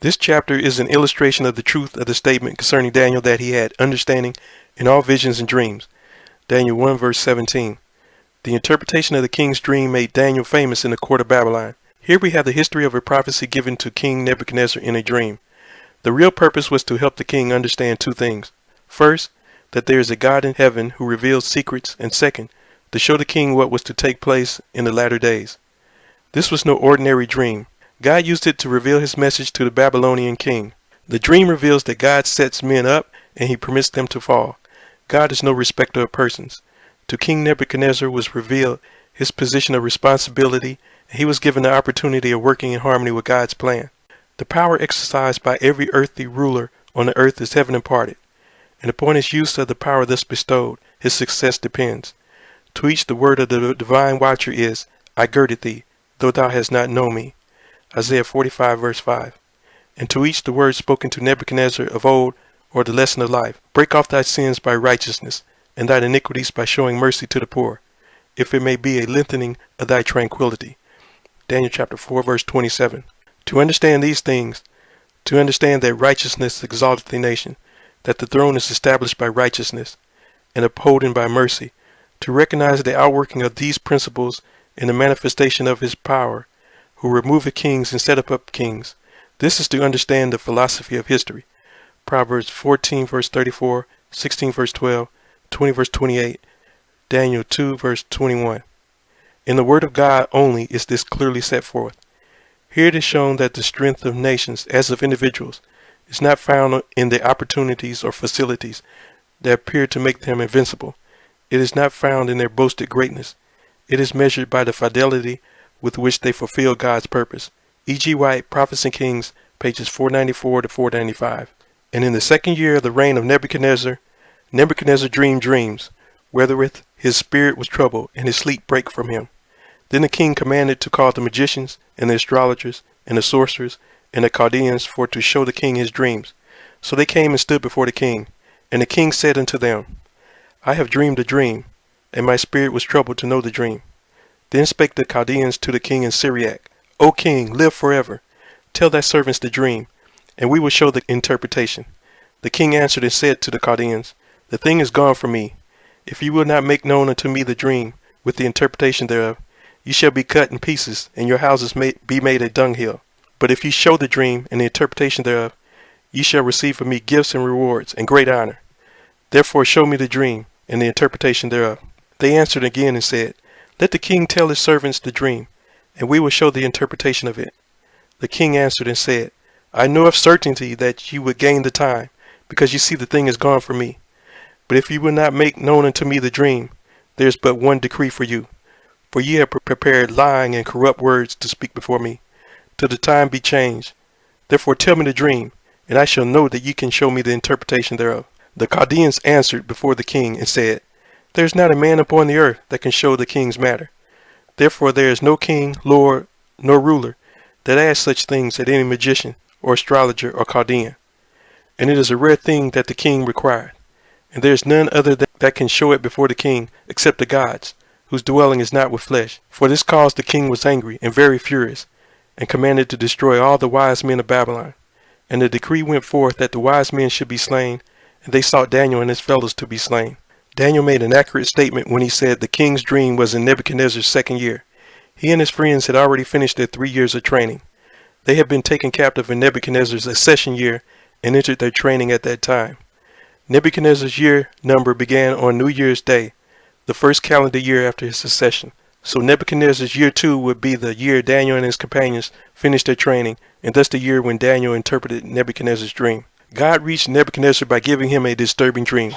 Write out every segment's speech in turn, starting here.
This chapter is an illustration of the truth of the statement concerning Daniel that he had understanding in all visions and dreams. Daniel 1 verse 17. The interpretation of the king's dream made Daniel famous in the court of Babylon. Here we have the history of a prophecy given to King Nebuchadnezzar in a dream. The real purpose was to help the king understand two things. First, that there is a God in heaven who reveals secrets, and second, to show the king what was to take place in the latter days. This was no ordinary dream. God used it to reveal his message to the Babylonian king. The dream reveals that God sets men up and he permits them to fall. God is no respecter of persons. To King Nebuchadnezzar was revealed his position of responsibility, and he was given the opportunity of working in harmony with God's plan. The power exercised by every earthly ruler on the earth is heaven imparted, and upon his use of the power thus bestowed, his success depends. To each the word of the divine watcher is, I girded thee, though thou hast not known me. Isaiah 45 verse 5. And to each the word spoken to Nebuchadnezzar of old, or the lesson of life, break off thy sins by righteousness, and thine iniquities by showing mercy to the poor, if it may be a lengthening of thy tranquility. Daniel chapter 4 verse 27. To understand these things, to understand that righteousness exalteth a nation, that the throne is established by righteousness, and upholden by mercy, to recognize the outworking of these principles in the manifestation of his power, who removeth kings and set up kings. This is to understand the philosophy of history. Proverbs 14 verse 34, 16 verse 12, 20 verse 28, Daniel 2 verse 21. In the Word of God only is this clearly set forth. Here it is shown that the strength of nations, as of individuals, is not found in the opportunities or facilities that appear to make them invincible. It is not found in their boasted greatness. It is measured by the fidelity with which they fulfill God's purpose. E.G. White, Prophets and Kings, pages 494 to 495. And in the second year of the reign of Nebuchadnezzar, Nebuchadnezzar dreamed dreams, wherewith his spirit was troubled, and his sleep brake from him. Then the king commanded to call the magicians, and the astrologers, and the sorcerers, and the Chaldeans, for to show the king his dreams. So they came and stood before the king. And the king said unto them, I have dreamed a dream, and my spirit was troubled to know the dream. Then spake the Chaldeans to the king in Syriac, O king, live forever. Tell thy servants the dream, and we will show the interpretation. The king answered and said to the Chaldeans, The thing is gone from me. If you will not make known unto me the dream, with the interpretation thereof, you shall be cut in pieces, and your houses be made a dunghill. But if you show the dream and the interpretation thereof, ye shall receive from me gifts and rewards, and great honor. Therefore show me the dream, and the interpretation thereof. They answered again and said, Let the king tell his servants the dream, and we will show the interpretation of it. The king answered and said, I know of certainty that ye would gain the time, because ye see the thing is gone from me. But if ye will not make known unto me the dream, there is but one decree for you. For ye have prepared lying and corrupt words to speak before me, till the time be changed. Therefore tell me the dream, and I shall know that ye can show me the interpretation thereof. The Chaldeans answered before the king and said, There is not a man upon the earth that can show the king's matter. Therefore there is no king, lord, nor ruler that asks such things at any magician, or astrologer, or Chaldean. And it is a rare thing that the king required, and there is none other that can show it before the king, except the gods, whose dwelling is not with flesh. For this cause the king was angry and very furious, and commanded to destroy all the wise men of Babylon. And the decree went forth that the wise men should be slain, and they sought Daniel and his fellows to be slain. Daniel made an accurate statement when he said the king's dream was in Nebuchadnezzar's second year. He and his friends had already finished their 3 years of training. They had been taken captive in Nebuchadnezzar's accession year and entered their training at that time. Nebuchadnezzar's year number began on New Year's Day, the first calendar year after his accession. So Nebuchadnezzar's year 2 would be the year Daniel and his companions finished their training, and thus the year when Daniel interpreted Nebuchadnezzar's dream. God reached Nebuchadnezzar by giving him a disturbing dream.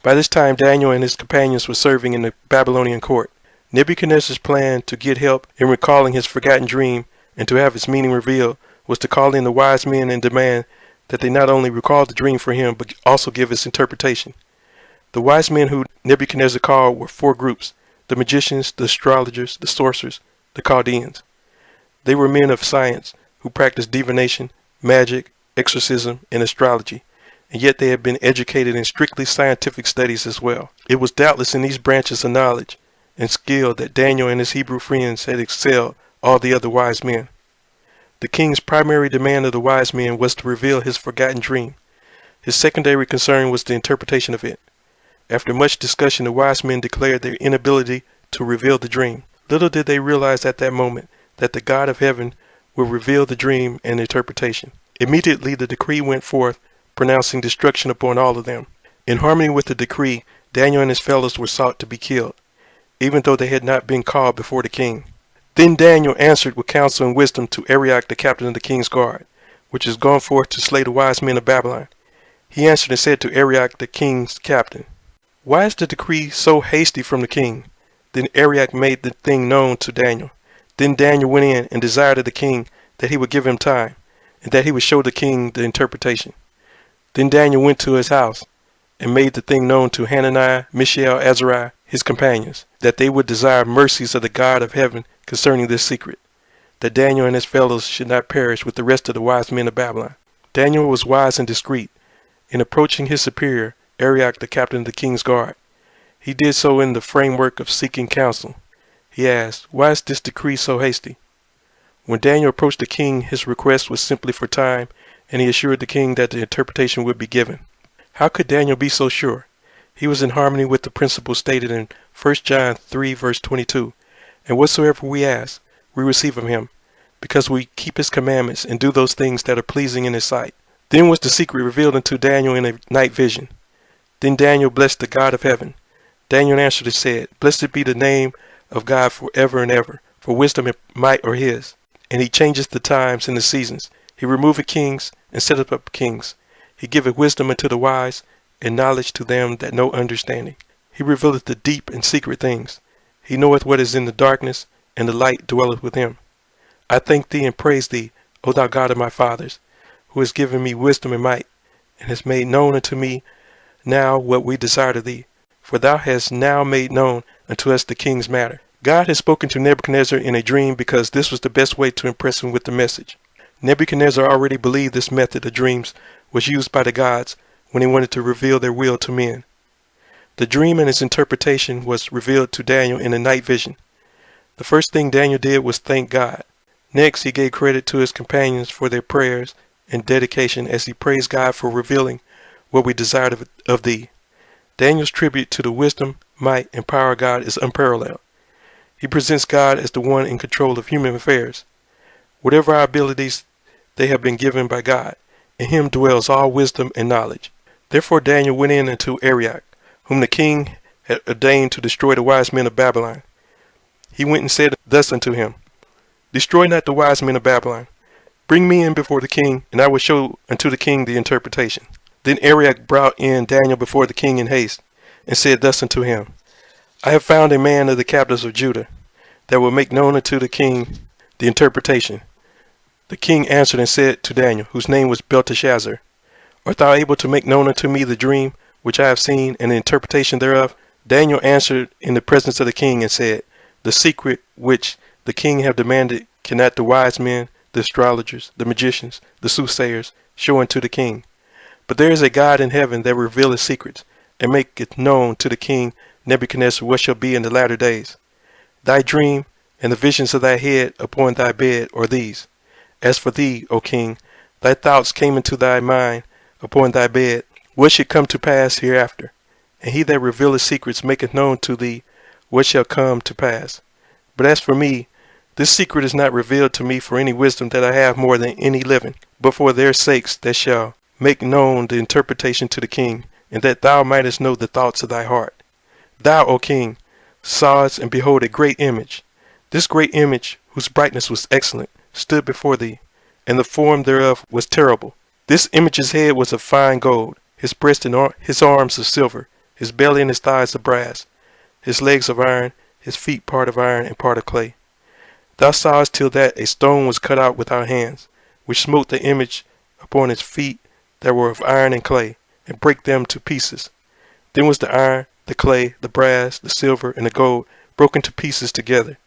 By this time, Daniel and his companions were serving in the Babylonian court. Nebuchadnezzar's plan to get help in recalling his forgotten dream and to have its meaning revealed was to call in the wise men and demand that they not only recall the dream for him, but also give its interpretation. The wise men who Nebuchadnezzar called were 4 groups: the magicians, the astrologers, the sorcerers, the Chaldeans. They were men of science who practiced divination, magic, exorcism, and astrology, and yet they had been educated in strictly scientific studies as well. It was doubtless in these branches of knowledge and skill that Daniel and his Hebrew friends had excelled all the other wise men. The king's primary demand of the wise men was to reveal his forgotten dream. His secondary concern was the interpretation of it. After much discussion, the wise men declared their inability to reveal the dream. Little did they realize at that moment that the God of heaven would reveal the dream and interpretation. Immediately the decree went forth, pronouncing destruction upon all of them. In harmony with the decree, Daniel and his fellows were sought to be killed, even though they had not been called before the king. Then Daniel answered with counsel and wisdom to Arioch, the captain of the king's guard, which is gone forth to slay the wise men of Babylon. He answered and said to Arioch, the king's captain, "Why is the decree so hasty from the king?" Then Arioch made the thing known to Daniel. Then Daniel went in and desired of the king that he would give him time, and that he would show the king the interpretation. Then Daniel went to his house, and made the thing known to Hananiah, Mishael, Azariah, his companions, that they would desire mercies of the God of heaven concerning this secret, that Daniel and his fellows should not perish with the rest of the wise men of Babylon. Daniel was wise and discreet. In approaching his superior, Arioch, the captain of the king's guard, he did so in the framework of seeking counsel. He asked, "Why is this decree so hasty?" When Daniel approached the king, his request was simply for time, and he assured the king that the interpretation would be given. How could Daniel be so sure? He was in harmony with the principle stated in 1 John 3 verse 22. And whatsoever we ask, we receive of him, because we keep his commandments and do those things that are pleasing in his sight. Then was the secret revealed unto Daniel in a night vision. Then Daniel blessed the God of heaven. Daniel answered and said, "Blessed be the name of God forever and ever, for wisdom and might are his. And he changeth the times and the seasons. He removeth kings and setteth up kings. He giveth wisdom unto the wise, and knowledge to them that know understanding. He revealeth the deep and secret things. He knoweth what is in the darkness, and the light dwelleth with him. I thank thee and praise thee, O thou God of my fathers, who hast given me wisdom and might, and hast made known unto me now what we desired of thee. For thou hast now made known unto us the king's matter." God had spoken to Nebuchadnezzar in a dream because this was the best way to impress him with the message. Nebuchadnezzar already believed this method of dreams was used by the gods when they wanted to reveal their will to men. The dream and its interpretation was revealed to Daniel in a night vision. The first thing Daniel did was thank God. Next, he gave credit to his companions for their prayers and dedication as he praised God for revealing what we desired of thee. Daniel's tribute to the wisdom, might, and power of God is unparalleled. He presents God as the one in control of human affairs. Whatever our abilities, they have been given by God. In him dwells all wisdom and knowledge. Therefore Daniel went in unto Arioch, whom the king had ordained to destroy the wise men of Babylon. He went and said thus unto him, "Destroy not the wise men of Babylon. Bring me in before the king, and I will show unto the king the interpretation." Then Arioch brought in Daniel before the king in haste, and said thus unto him, "I have found a man of the captives of Judah, that will make known unto the king the interpretation." The king answered and said to Daniel, whose name was Belteshazzar, "Art thou able to make known unto me the dream which I have seen, and the interpretation thereof?" Daniel answered in the presence of the king and said, "The secret which the king have demanded cannot the wise men, the astrologers, the magicians, the soothsayers show unto the king. But there is a God in heaven that revealeth secrets, and maketh known to the king Nebuchadnezzar what shall be in the latter days. Thy dream and the visions of thy head upon thy bed are these. As for thee, O king, thy thoughts came into thy mind upon thy bed, what should come to pass hereafter. And he that revealeth secrets maketh known to thee what shall come to pass. But as for me, this secret is not revealed to me for any wisdom that I have more than any living, but for their sakes that shall make known the interpretation to the king, and that thou mightest know the thoughts of thy heart. Thou, O king, sawest and behold a great image. This great image, whose brightness was excellent, stood before thee, and the form thereof was terrible. This image's head was of fine gold, his breast and his arms of silver, his belly and his thighs of brass, his legs of iron, his feet part of iron and part of clay. Thou sawest till that a stone was cut out without hands, which smote the image upon his feet that were of iron and clay, and brake them to pieces. Then was the iron, the clay, the brass, the silver, and the gold broken to pieces together,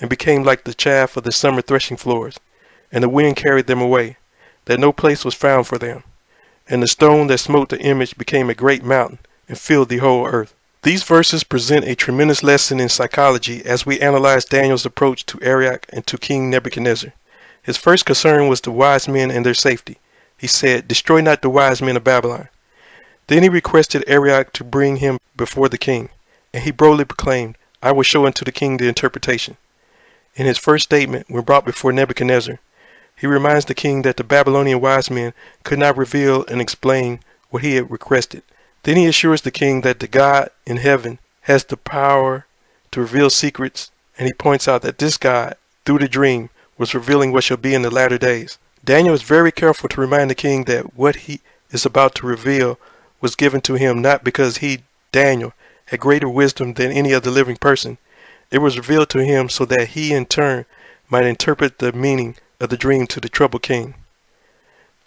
and became like the chaff of the summer threshing floors, and the wind carried them away, that no place was found for them. And the stone that smote the image became a great mountain, and filled the whole earth. These verses present a tremendous lesson in psychology as we analyze Daniel's approach to Arioch and to King Nebuchadnezzar. His first concern was the wise men and their safety. He said, "Destroy not the wise men of Babylon." Then he requested Arioch to bring him before the king, and he boldly proclaimed, "I will show unto the king the interpretation." In his first statement, when brought before Nebuchadnezzar, he reminds the king that the Babylonian wise men could not reveal and explain what he had requested. Then he assures the king that the God in heaven has the power to reveal secrets, and he points out that this God, through the dream, was revealing what shall be in the latter days. Daniel is very careful to remind the king that what he is about to reveal was given to him not because he, Daniel, had greater wisdom than any other living person. It was revealed to him so that he in turn might interpret the meaning of the dream to the troubled king.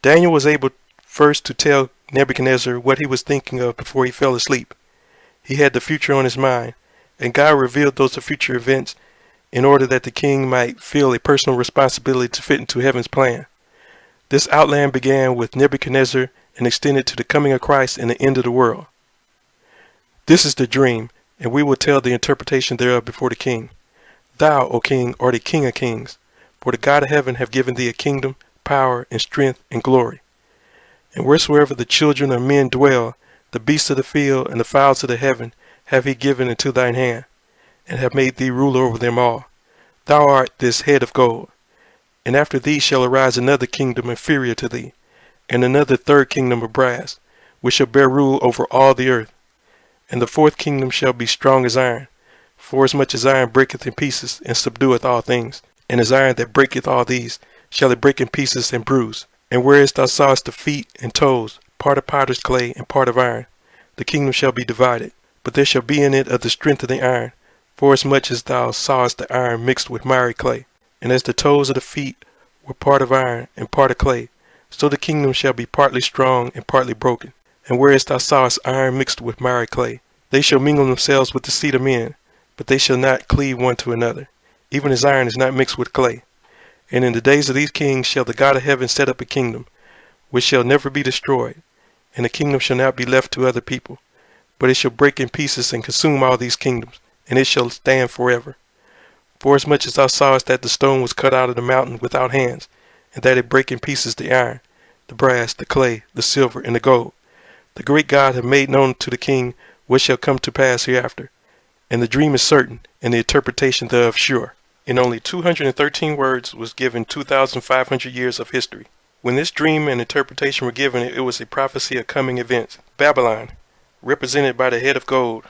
Daniel was able first to tell Nebuchadnezzar what he was thinking of before he fell asleep. He had the future on his mind, and God revealed those future events in order that the king might feel a personal responsibility to fit into heaven's plan. This outline began with Nebuchadnezzar and extended to the coming of Christ and the end of the world. This is the dream, and we will tell the interpretation thereof before the king. Thou, O king, art a king of kings, for the God of heaven hath given thee a kingdom, power, and strength, and glory. And wheresoever the children of men dwell, the beasts of the field and the fowls of the heaven have he given into thine hand, and have made thee ruler over them all. Thou art this head of gold. And after thee shall arise another kingdom inferior to thee, and another third kingdom of brass, which shall bear rule over all the earth. And the fourth kingdom shall be strong as iron, forasmuch as iron breaketh in pieces, and subdueth all things. And as iron that breaketh all these, shall it break in pieces and bruise. And whereas thou sawest the feet and toes, part of potter's clay and part of iron, the kingdom shall be divided. But there shall be in it of the strength of the iron, forasmuch as thou sawest the iron mixed with miry clay. And as the toes of the feet were part of iron and part of clay, so the kingdom shall be partly strong and partly broken. And whereas thou sawest iron mixed with miry clay, they shall mingle themselves with the seed of men, but they shall not cleave one to another, even as iron is not mixed with clay. And in the days of these kings shall the God of heaven set up a kingdom, which shall never be destroyed, and the kingdom shall not be left to other people, but it shall break in pieces and consume all these kingdoms, and it shall stand forever. Forasmuch as thou sawest that the stone was cut out of the mountain without hands, and that it brake in pieces the iron, the brass, the clay, the silver, and the gold, the great God hath made known to the king what shall come to pass hereafter. And the dream is certain, and the interpretation thereof sure. In only 213 words was given 2,500 years of history. When this dream and interpretation were given, it was a prophecy of coming events. Babylon, represented by the head of gold,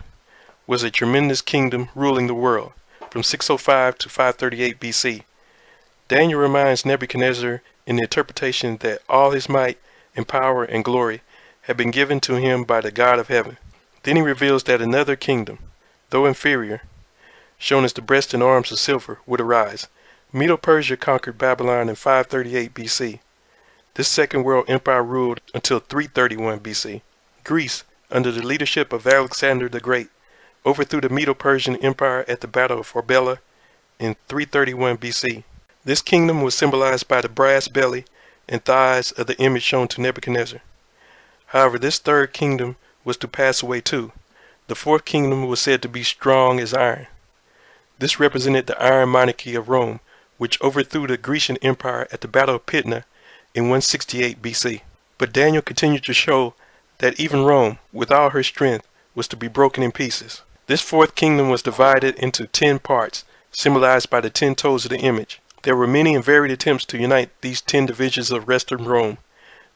was a tremendous kingdom ruling the world from 605 to 538 BC. Daniel reminds Nebuchadnezzar in the interpretation that all his might and power and glory had been given to him by the God of heaven. Then he reveals that another kingdom, though inferior, shown as the breast and arms of silver, would arise. Medo-Persia conquered Babylon in 538 BC. This second world empire ruled until 331 BC. Greece, under the leadership of Alexander the Great, overthrew the Medo-Persian Empire at the Battle of Arbela in 331 BC. This kingdom was symbolized by the brass belly and thighs of the image shown to Nebuchadnezzar. However, this third kingdom was to pass away too. The fourth kingdom was said to be strong as iron. This represented the Iron Monarchy of Rome, which overthrew the Grecian Empire at the Battle of Pydna in 168 BC. But Daniel continued to show that even Rome, with all her strength, was to be broken in pieces. This fourth kingdom was divided into 10 parts, symbolized by the 10 toes of the image. There were many and varied attempts to unite these 10 divisions of Western Rome.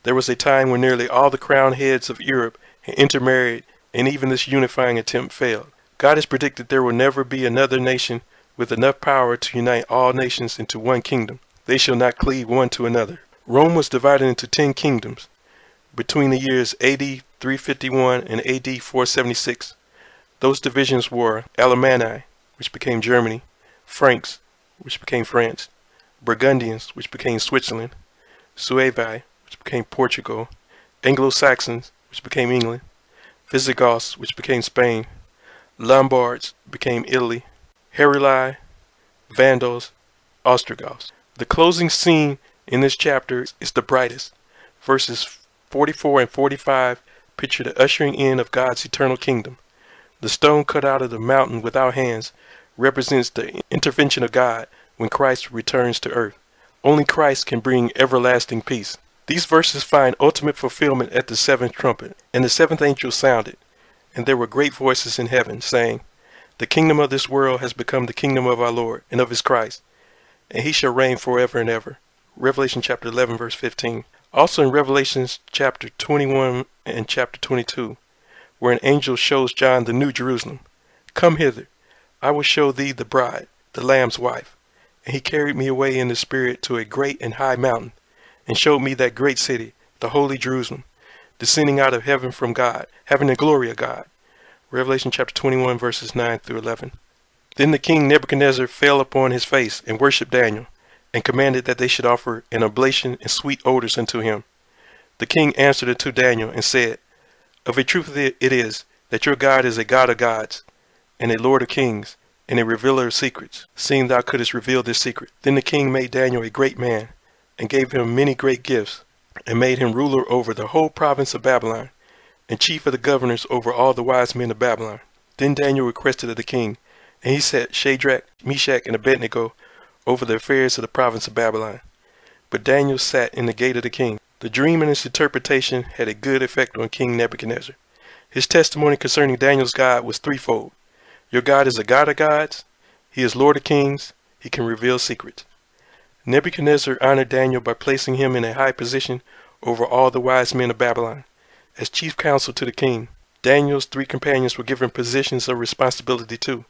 There was a time when nearly all the crowned heads of Europe had intermarried, and even this unifying attempt failed. God has predicted there will never be another nation with enough power to unite all nations into one kingdom. They shall not cleave one to another. Rome was divided into 10 kingdoms between the years AD 351 and AD 476. Those divisions were Alemanni, which became Germany, Franks, which became France, Burgundians, which became Switzerland, Suevi, which became Portugal, Anglo-Saxons, which became England, Visigoths, which became Spain, Lombards became Italy, Heruli, Vandals, Ostrogoths. The closing scene in this chapter is the brightest. Verses 44 and 45 picture the ushering in of God's eternal kingdom. The stone cut out of the mountain without hands represents the intervention of God when Christ returns to earth. Only Christ can bring everlasting peace. These verses find ultimate fulfillment at the seventh trumpet. And the seventh angel sounded, and there were great voices in heaven, saying, The kingdom of this world has become the kingdom of our Lord and of his Christ, and he shall reign forever and ever. Revelation chapter 11, verse 15. Also in Revelations chapter 21 and chapter 22, where an angel shows John the new Jerusalem. Come hither, I will show thee the bride, the Lamb's wife. And he carried me away in the spirit to a great and high mountain, and showed me that great city, the holy Jerusalem, descending out of heaven from God, having the glory of God. Revelation chapter 21, verses 9 through 11. Then the king Nebuchadnezzar fell upon his face and worshipped Daniel, and commanded that they should offer an oblation and sweet odors unto him. The king answered unto Daniel and said, Of a truth it is, that your God is a God of gods, and a Lord of kings, and a revealer of secrets, seeing thou couldst reveal this secret. Then the king made Daniel a great man, and gave him many great gifts, and made him ruler over the whole province of Babylon, and chief of the governors over all the wise men of Babylon. Then Daniel requested of the king, and he set Shadrach, Meshach, and Abednego over the affairs of the province of Babylon. But Daniel sat in the gate of the king. The dream and its interpretation had a good effect on King Nebuchadnezzar. His testimony concerning Daniel's God was threefold. Your God is a God of gods, he is Lord of kings, he can reveal secrets. Nebuchadnezzar honored Daniel by placing him in a high position over all the wise men of Babylon. As chief counsel to the king, Daniel's three companions were given positions of responsibility too.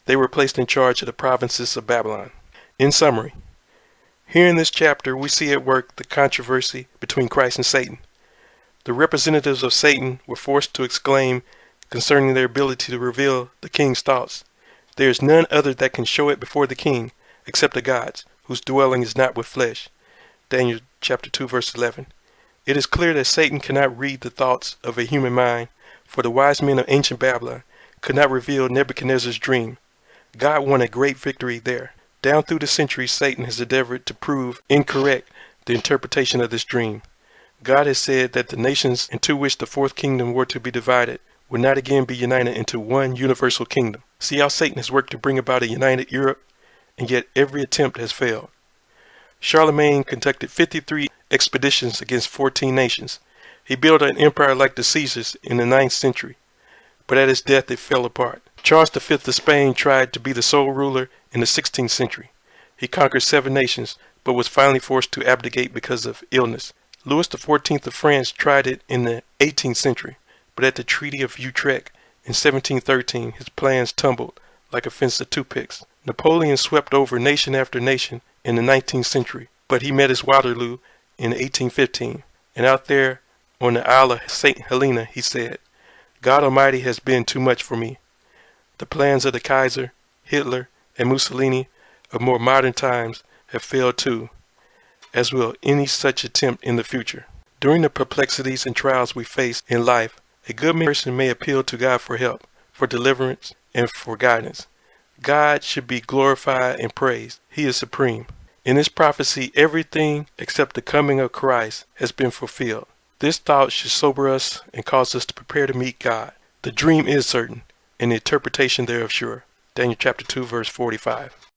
They were placed in charge of the provinces of Babylon. In summary, here in this chapter we see at work the controversy between Christ and Satan. The representatives of Satan were forced to exclaim concerning their ability to reveal the king's thoughts. There is none other that can show it before the king except the gods, whose dwelling is not with flesh. Daniel chapter 2 verse 11. It is clear that Satan cannot read the thoughts of a human mind, for the wise men of ancient Babylon could not reveal Nebuchadnezzar's dream. God won a great victory there. Down through the centuries, Satan has endeavored to prove incorrect the interpretation of this dream. God has said that the nations into which the fourth kingdom were to be divided would not again be united into one universal kingdom. See how Satan has worked to bring about a united Europe, and yet every attempt has failed. Charlemagne conducted 53 expeditions against 14 nations. He built an empire like the Caesars in the 9th century, but at his death it fell apart. Charles V of Spain tried to be the sole ruler in the 16th century. He conquered 7 nations, but was finally forced to abdicate because of illness. Louis XIV of France tried it in the 18th century, but at the Treaty of Utrecht in 1713 his plans tumbled like a fence of toothpicks. Napoleon swept over nation after nation in the 19th century, but he met his Waterloo in 1815, and out there on the Isle of St. Helena he said, God Almighty has been too much for me. The plans of the Kaiser, Hitler, and Mussolini of more modern times have failed too, as will any such attempt in the future. During the perplexities and trials we face in life, a good person may appeal to God for help, for deliverance, and for guidance. God should be glorified and praised. He is supreme. In this prophecy, everything except the coming of Christ has been fulfilled. This thought should sober us and cause us to prepare to meet God. The dream is certain, and the interpretation thereof sure. Daniel chapter 2 verse 45.